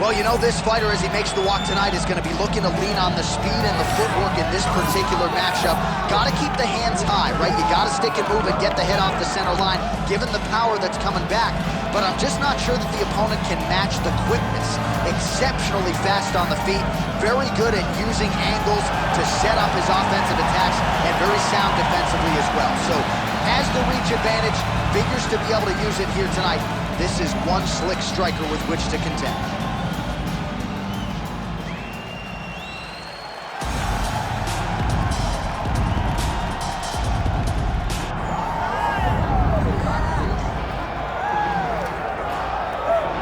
Well, you know, this fighter, as he makes the walk tonight, is going to be looking to lean on the speed and the footwork in this particular matchup. Got to keep the hands high, right? You got to stick and move and get the head off the center line, given the power that's coming back. But I'm just not sure that the opponent can match the quickness. Exceptionally fast on the feet, very good at using angles to set up his offensive attacks, and very sound defensively as well. So, has the reach advantage, figures to be able to use it here tonight. This is one slick striker with which to contend.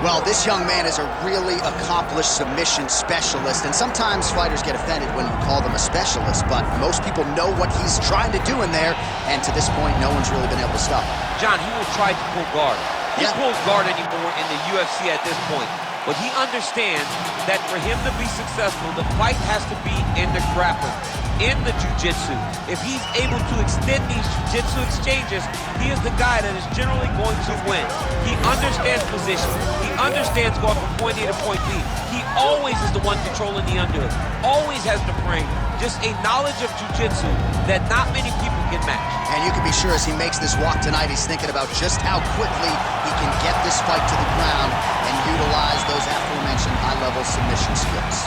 Well, this young man is a really accomplished submission specialist, and sometimes fighters get offended when you call them a specialist, but most people know what he's trying to do in there, and to this point, no one's really been able to stop him. John, he will try to pull guard. He pulls guard anymore in the UFC at this point, but he understands that for him to be successful, the fight has to be in the grappling, in the jiu-jitsu. If he's able to extend these jiu-jitsu exchanges, he is the guy that is generally going to win. He understands position. He understands going from point A to point B. He always is the one controlling the underhook. Always has the frame. Just a knowledge of jiu-jitsu that not many people can match. And you can be sure as he makes this walk tonight, he's thinking about just how quickly he can get this fight to the ground and utilize those aforementioned high-level submission skills.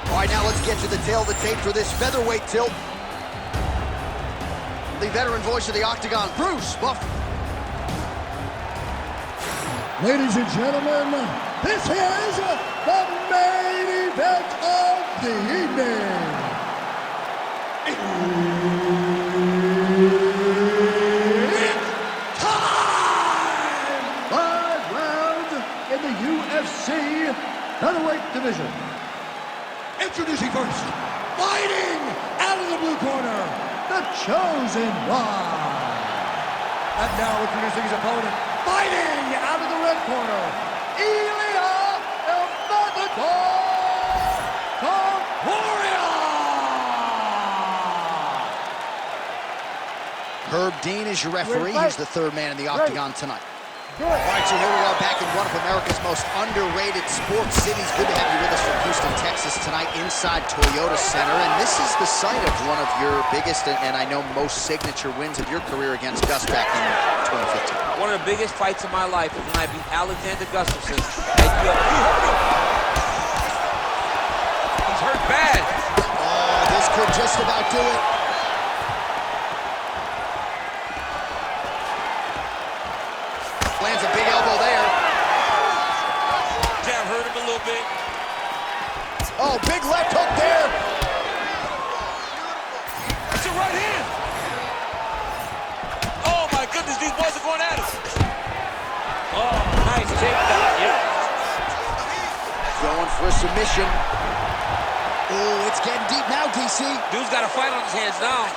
All right, now let's get to the tail of the tape for this featherweight tilt. The veteran voice of the Octagon, Bruce Buffer. Ladies and gentlemen, this is the main event of the evening. It's time! 5 rounds in the UFC featherweight division. Introducing first, fighting out of the blue corner, the Chosen One. And now introducing his opponent, fighting out of the red corner, Ilia, Topuria. Herb Dean is your referee. He's the third man in the Octagon tonight. All right, so here we are back in one of America's most underrated sports cities. Good to have you with us from Houston, Texas tonight inside Toyota Center. And this is the site of one of your biggest and I know most signature wins of your career against Gus back in 2015. One of the biggest fights of my life was when I beat Alexander Gustafsson at UFC. He's hurt bad. Oh, this could just about do it. Lands a big elbow there. Jab hurt him a little bit. Oh, big left hook there. It's a right hand. Oh my goodness, these boys are going at it. Oh, nice takedown, yeah. Going for a submission. Oh, it's getting deep now, DC. Dude's got a fight on his hands now.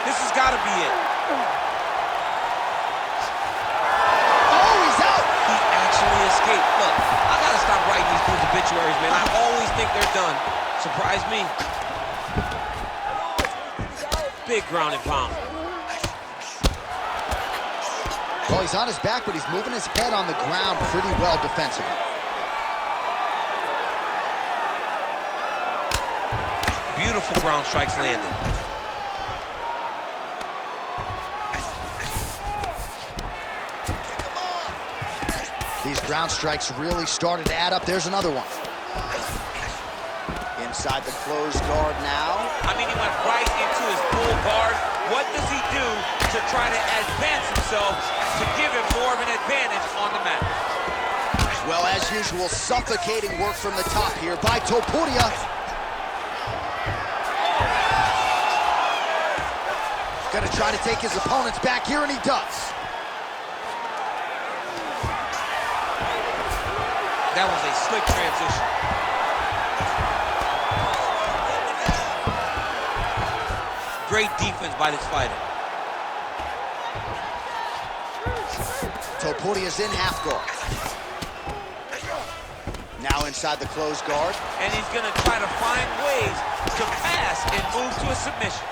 This has got to be it. Escape. Look, I gotta stop writing these dudes obituaries, man. I always think they're done. Surprise me. Big ground and pound. Well, he's on his back, but he's moving his head on the ground pretty well defensively. Beautiful ground strikes landed. These ground strikes really started to add up. There's another one. Inside the closed guard now. I mean, he went right into his full guard. What does he do to try to advance himself to give him more of an advantage on the mat? Well, as usual, suffocating work from the top here by Topuria. Gonna try to take his opponents back here, and he does. That was a slick transition. Great defense by this fighter. Topuria's in half guard. Now inside the closed guard. And he's gonna try to find ways to pass and move to a submission.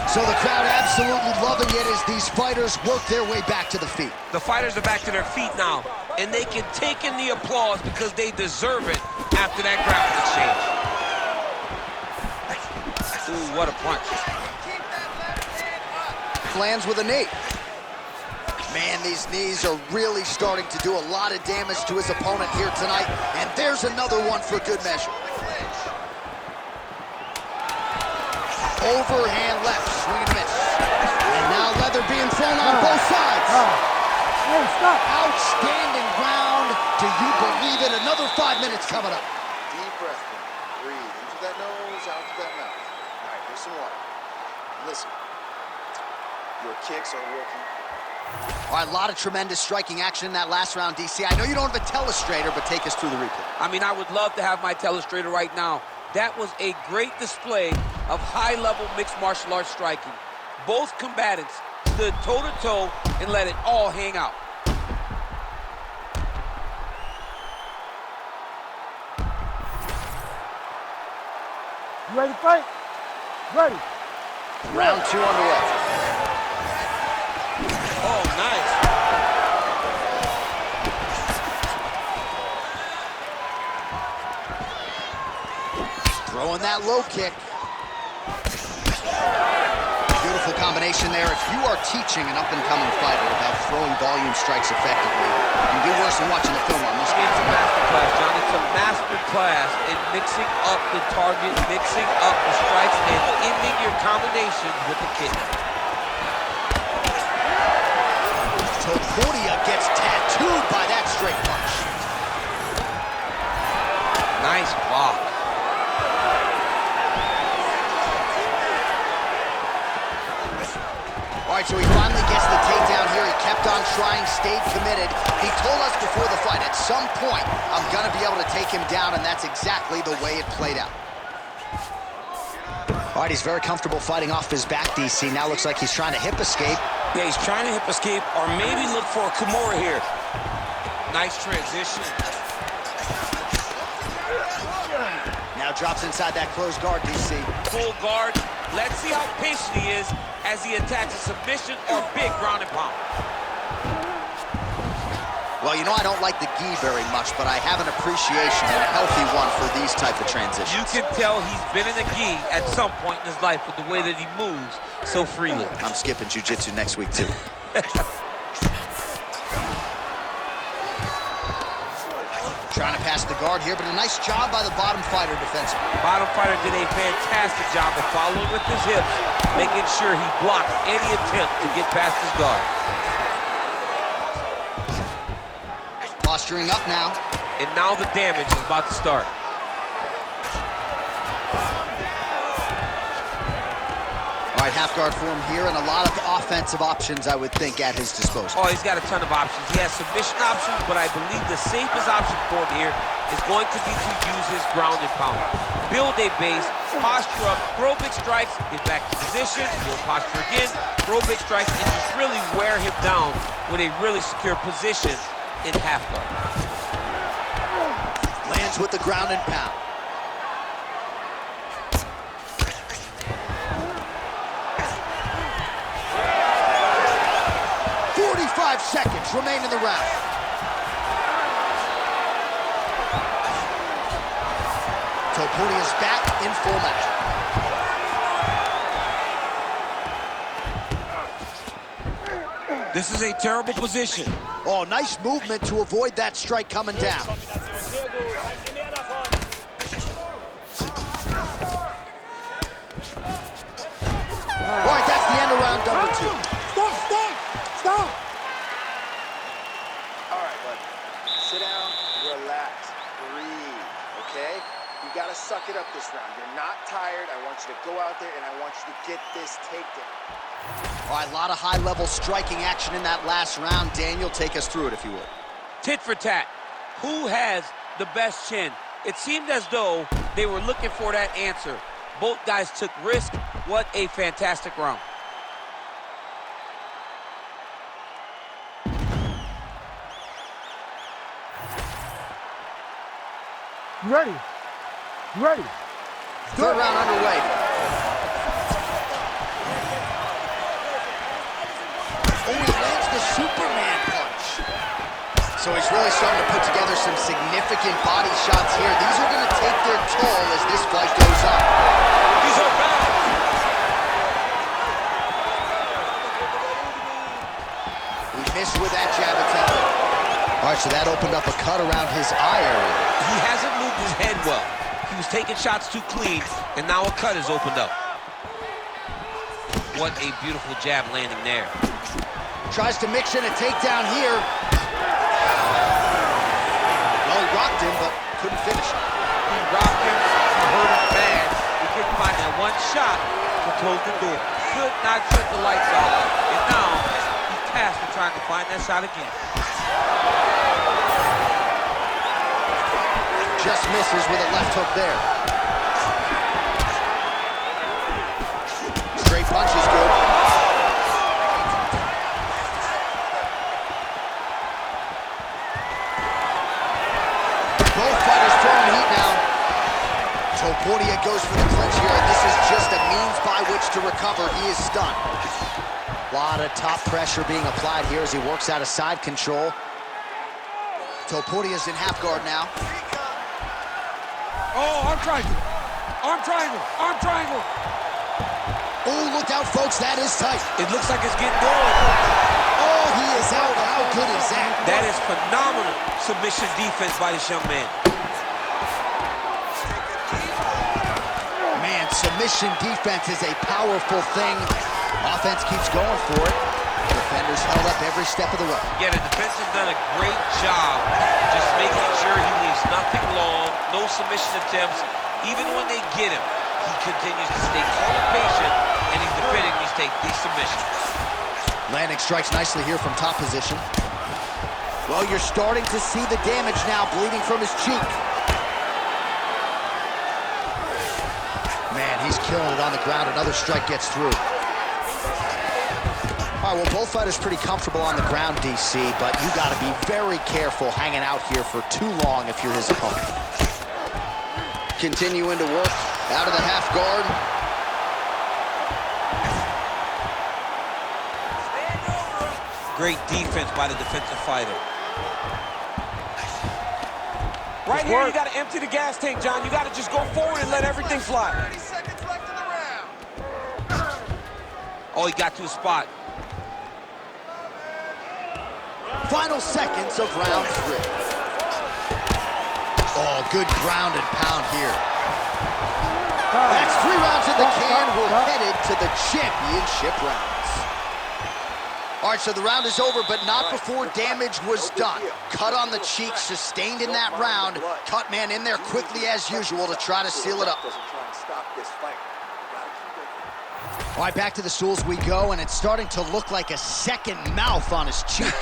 So the crowd absolutely loving it as these fighters work their way back to the feet. The fighters are back to their feet now, and they can take in the applause because they deserve it after that grappling exchange. Ooh, what a punch. Lands with a knee. Man, these knees are really starting to do a lot of damage to his opponent here tonight, and there's another one for good measure. Overhand left, swing and miss. And now leather being thrown on both sides. Hey, stop. Outstanding round. Do you believe it? Another 5 minutes coming up. Deep breath in. Breathe. Into that nose, out to that mouth. All right, here's some water. Listen. Your kicks are working. All right, a lot of tremendous striking action in that last round, DC. I know you don't have a telestrator, but take us through the replay. I mean, I would love to have my telestrator right now. That was a great display of high-level mixed martial arts striking. Both combatants stood toe-to-toe and let it all hang out. You ready to fight? Ready. Round 2 underway. Oh, nice. Throwing that low kick. Beautiful combination there. If you are teaching an up-and-coming fighter about throwing volume strikes effectively, you do worse than watching the film on this guy. It's a masterclass, John. It's a masterclass in mixing up the target, mixing up the strikes, and ending your combinations with the kick. Topuria gets tattooed by that straight punch. Nice block. All right, so he finally gets the takedown here. He kept on trying, stayed committed. He told us before the fight, at some point, I'm going to be able to take him down, and that's exactly the way it played out. All right, he's very comfortable fighting off his back, DC. Now looks like he's trying to hip escape. Yeah, he's trying to hip escape or maybe look for a Kimura here. Nice transition. Now drops inside that closed guard, DC. Full guard. Let's see how patient he is as he attacks a submission or big ground and pound. Well, you know I don't like the gi very much, but I have an appreciation and a healthy one for these type of transitions. You can tell he's been in the gi at some point in his life with the way that he moves so freely. I'm skipping jiu-jitsu next week, too. Trying to pass the guard here, but a nice job by the bottom fighter defensively. Bottom fighter did a fantastic job of following with his hips, making sure he blocked any attempt to get past his guard. Posturing up now. And now the damage is about to start. All right, half guard for him here, and a lot of offensive options, I would think, at his disposal. Oh, he's got a ton of options. He has submission options, but I believe the safest option for him here is going to be to use his ground and pound. Build a base, posture up, throw big strikes, get back to position, build posture again, throw big strikes, and just really wear him down with a really secure position in half guard. Lands with the ground and pound. Seconds remain in the round. Topuria's back in full match. This is a terrible position. Oh, nice movement to avoid that strike coming down. All right, that's the end of round number 2. Stop! All right, bud. Sit down, relax, breathe, okay? You gotta suck it up this round. You're not tired. I want you to go out there and I want you to get this takedown. All right, a lot of high-level striking action in that last round. Daniel, take us through it if you would. Tit for tat. Who has the best chin? It seemed as though they were looking for that answer. Both guys took risk. What a fantastic round. Ready. Third round underway. is starting to put together some significant body shots here. These are going to take their toll as this fight goes on. These are bad. He missed with that jab attempt. All right, so that opened up a cut around his eye area. He hasn't moved his head well. He was taking shots too clean, and now a cut has opened up. What a beautiful jab landing there. Tries to mix in a takedown here. Well, he rocked him, but couldn't finish it. He rocked him, he hurt him bad. He couldn't find that one shot to close the door. Could not shut the lights off. And now, he's tasked with trying to find that shot again. Just misses with a left hook there. Straight punch is good. Both fighters throwing heat now. Topuria goes for the clinch here. This is just a means by which to recover. He is stunned. A lot of top pressure being applied here as he works out of side control. Topuria's in half guard now. Oh, arm triangle. Arm triangle. Arm triangle. Oh, look out, folks. That is tight. It looks like it's getting going. Oh, he is out. How good is that? That is phenomenal submission defense by this young man. Man, submission defense is a powerful thing. Offense keeps going for it. Defenders held up every step of the way. Yeah, the defense has done a great job just making sure he leaves nothing long, no submission attempts. Even when they get him, he continues to stay calm and patient, and he's defending these submissions. Landing strikes nicely here from top position. Well, you're starting to see the damage now, bleeding from his cheek. Man, he's killing it on the ground. Another strike gets through. All right, well, both fighters pretty comfortable on the ground, DC, but you got to be very careful hanging out here for too long if you're his opponent. Continuing to work out of the half guard. Great defense by the defensive fighter. Right here, you got to empty the gas tank, John. You got to just go forward and let everything fly. 30 seconds left in the round. Oh, he got to a spot. Final seconds of round 3. Oh, good ground and pound here. That's 3 rounds in the can. We're headed to the championship rounds. All right, so the round is over, but not before damage was done. Cut on the cheek, sustained in that round. Cut man in there quickly as usual to try to seal it up. All right, back to the stools we go, and it's starting to look like a second mouth on his cheek.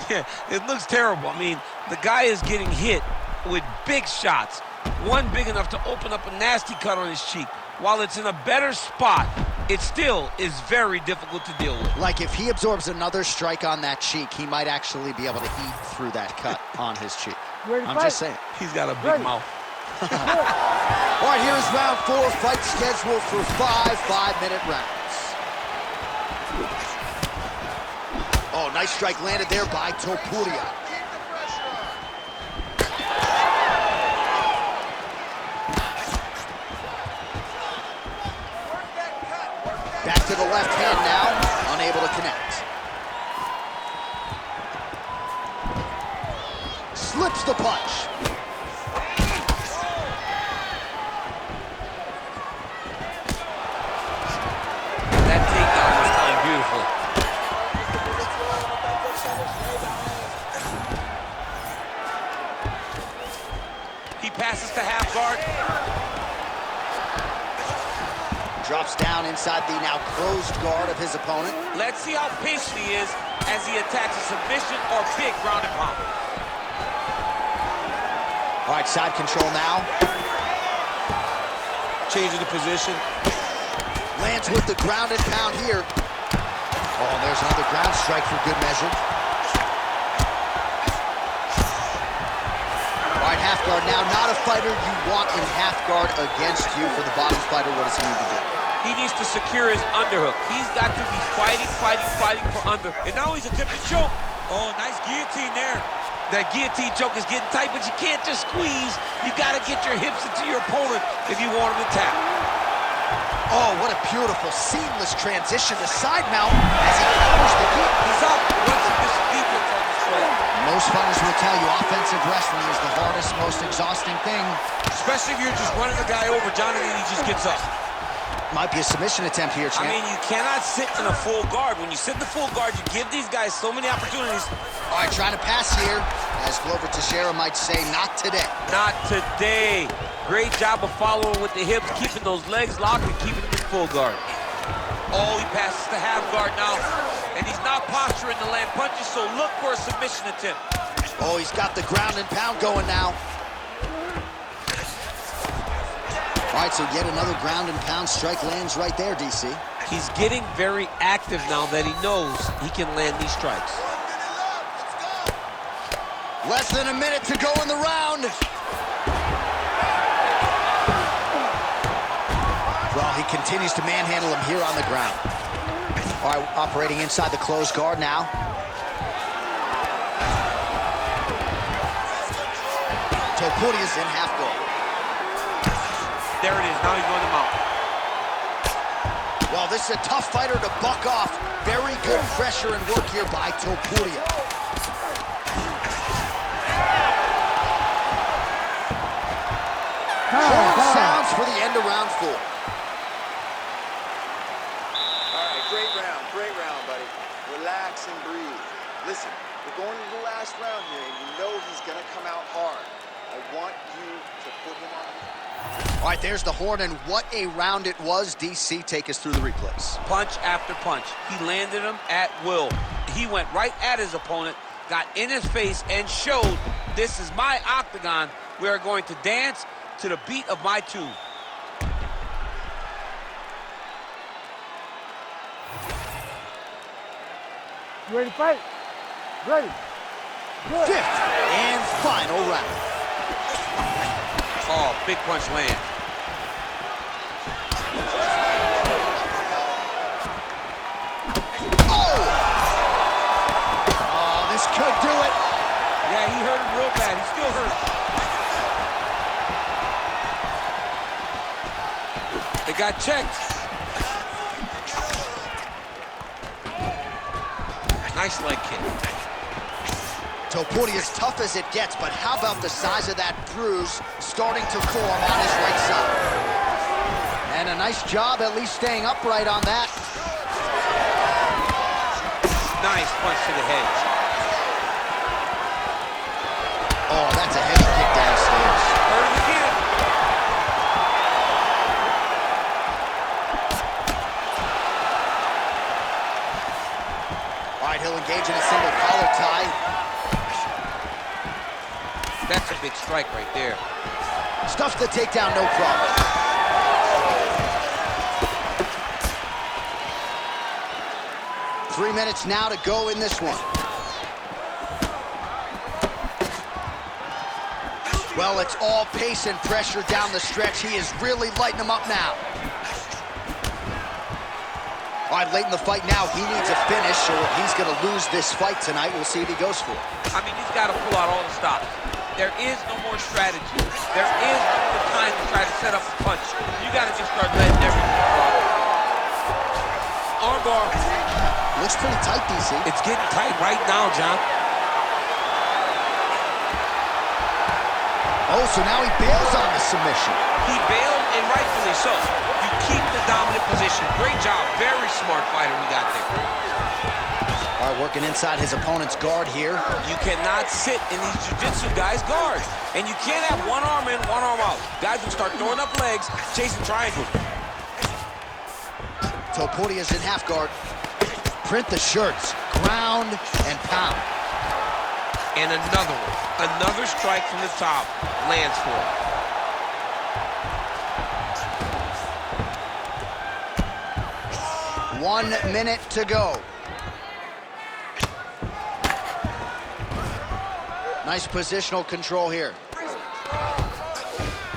Yeah, it looks terrible. I mean, the guy is getting hit with big shots. One big enough to open up a nasty cut on his cheek. While it's in a better spot, it still is very difficult to deal with. Like if he absorbs another strike on that cheek, he might actually be able to eat through that cut on his cheek. I'm just saying. He's got a big mouth. All right, here's round 4. Fight scheduled for 5 5-minute rounds. Oh, nice strike landed there by Topuria. Back to the left hand now, unable to connect. Slips the punch. That takedown was timed beautifully. He passes to half guard. Drops down inside the now closed guard of his opponent. Let's see how patient he is as he attacks a submission or big ground and pound. All right, side control now. Changing the position. Lands with the ground and pound here. Oh, and there's another ground strike for good measure. All right, half guard now. Not a fighter you want in half guard against you. For the bottom fighter, what does he need to do? He needs to secure his underhook. He's got to be fighting for under. And now he's attempting to choke. Oh, nice guillotine there. That guillotine choke is getting tight, but you can't just squeeze. You got to get your hips into your opponent if you want him to tap. Oh, what a beautiful, seamless transition to side mount as he counters the kick. He's up. What's this defense on display? Most fighters will tell you offensive wrestling is the hardest, most exhausting thing. Especially if you're just running the guy over, John, and then he just gets up. Might be a submission attempt here, champ. I mean, you cannot sit in a full guard. When you sit in the full guard, you give these guys so many opportunities. All right, trying to pass here. As Glover Teixeira might say, not today. Not today. Great job of following with the hips, keeping those legs locked and keeping them in full guard. Oh, he passes the half guard now. And he's not posturing to land punches, so look for a submission attempt. Oh, he's got the ground and pound going now. All right, so yet another ground and pound strike lands right there, DC. He's getting very active now that he knows he can land these strikes. Less than a minute to go in the round. Well, he continues to manhandle him here on the ground. All right, operating inside the closed guard now. Topuria's in half guard. There it is, now he's going to mount. Well, this is a tough fighter to buck off. Very good pressure and work here by Topuria. Horn sounds for the end of round 4. All right, great round, buddy. Relax and breathe. Listen, we're going to the last round here, and you know he's going to come out hard. I want you to put him on. All right, there's the horn, and what a round it was. DC, take us through the replays. Punch after punch. He landed him at will. He went right at his opponent, got in his face, and showed this is my octagon. We are going to dance to the beat of my tune. You ready to fight? Ready. Good. 5th and final round. Oh, big punch land. Oh, this could do it. Yeah, he hurt him real bad. He's still hurt. They got checked. Nice leg kick. Topuria is tough as it gets, but how about the size of that bruise starting to form on his right side? And a nice job at least staying upright on that. Nice punch to the head. Oh, that's a heavy kick downstairs. Hurt him again. All right, he'll engage in a single collar tie. That's a big strike right there. Stuffs the takedown, no problem. Three minutes now to go in this one. Well, it's all pace and pressure down the stretch. He is really lighting them up now. All right, late in the fight now, he needs a finish, or he's going to lose this fight tonight. We'll see what he goes for. I mean, he's got to pull out all the stops. There is no more strategy. There is no more time to try to set up a punch. You got to just start letting everything go. Armbar. Looks pretty tight, DC. It's getting tight right now, John. Oh, so now he bails on the submission. He bailed, and rightfully so. You keep the dominant position. Great job. Very smart fighter we got there. All right, working inside his opponent's guard here. You cannot sit in these jiu-jitsu guys' guards. And you can't have one arm in, one arm out. Guys will start throwing up legs, chasing triangles. Topuria's in half guard. Print the shirts. Ground and pound. And another one. Another strike from the top. Lands for him. 1 minute to go. Nice positional control here.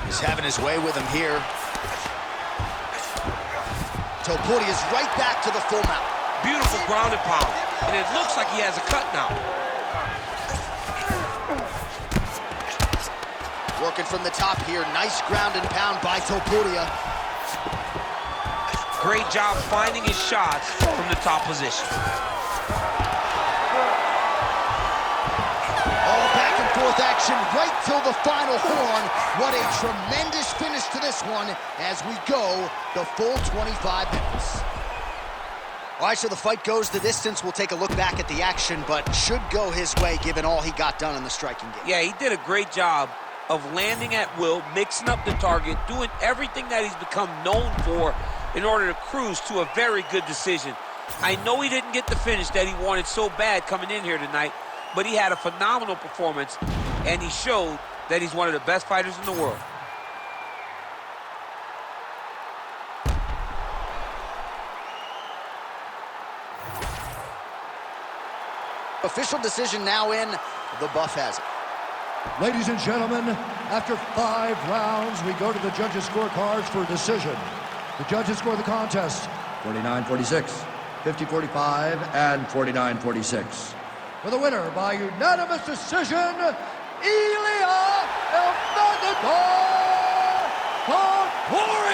He's having his way with him here. Topuria's right back to the full mount. Beautiful ground and pound. And it looks like he has a cut now. Working from the top here. Nice ground and pound by Topuria. Great job finding his shots from the top position. All back and forth action right till the final horn. What a tremendous finish to this one as we go the full 25 minutes. All right, so the fight goes the distance. We'll take a look back at the action, but should go his way given all he got done in the striking game. Yeah, he did a great job of landing at will, mixing up the target, doing everything that he's become known for in order to cruise to a very good decision. I know he didn't get the finish that he wanted so bad coming in here tonight, but he had a phenomenal performance, and he showed that he's one of the best fighters in the world. Official decision now in. The buff has it. Ladies and gentlemen, after 5 rounds, we go to the judges' scorecards for a decision. The judges score the contest 49-46, 50-45, and 49-46. For the winner by unanimous decision, Ilia Topuria!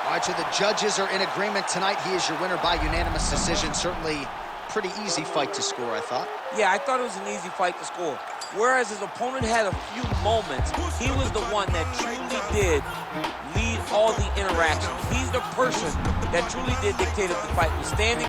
All right, so the judges are in agreement tonight. He is your winner by unanimous decision. Certainly pretty easy fight to score, I thought. Yeah, I thought it was an easy fight to score. Whereas his opponent had a few moments, he was the one that truly did lead all the interactions. He's the person that truly did dictate if the fight was standing